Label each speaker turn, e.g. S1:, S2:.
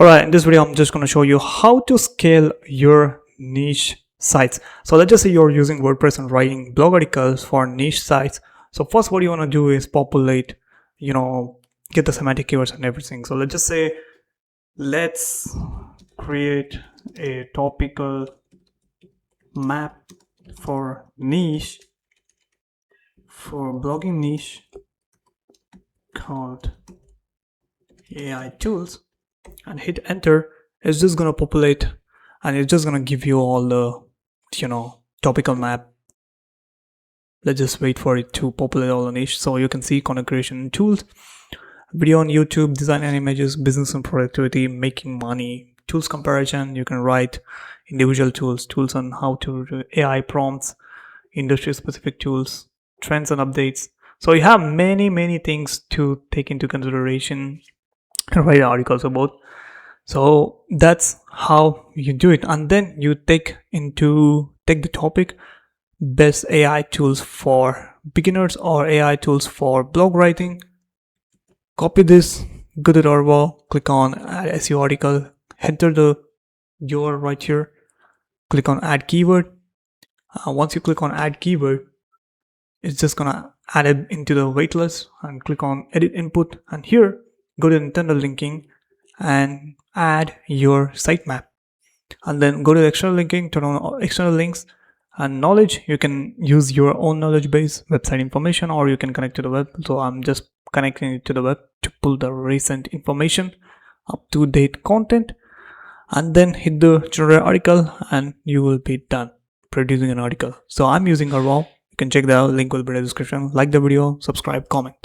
S1: Alright, in this video I'm just going to show you how to scale your niche sites. So let's just say you're using WordPress and writing blog articles for niche sites. So first what you want to do is populate, get the semantic keywords and everything. So let's just say let's create a topical map for niche, for blogging niche called AI tools, and hit enter. It's just gonna populate and it's just gonna give you all the topical map. Let's just wait for it to populate all the niche. So you can see content creation tools, video on YouTube, design and images, business and productivity, making money, tools comparison. You can write individual tools on how to do AI prompts, industry specific tools, trends and updates. So you have many things to take into consideration and write articles about. So that's how you do it. And then you take the topic best AI tools for beginners or AI tools for blog writing. Copy this, go to the URL, click on add SEO article, enter the URL right here, click on add keyword. Once you click on add keyword, it's just gonna add it into the waitlist, and click on edit input, and here go to internal linking and add your sitemap, and then go to external linking, turn on external links and knowledge. You can use your own knowledge base website information, or you can connect to the web. So I'm just connecting it to the web to pull the recent information, up-to-date content, and then hit the generate article and you will be done producing an article. So I'm using a raw. You can check that out, link will be in the description. Like the video, subscribe, comment.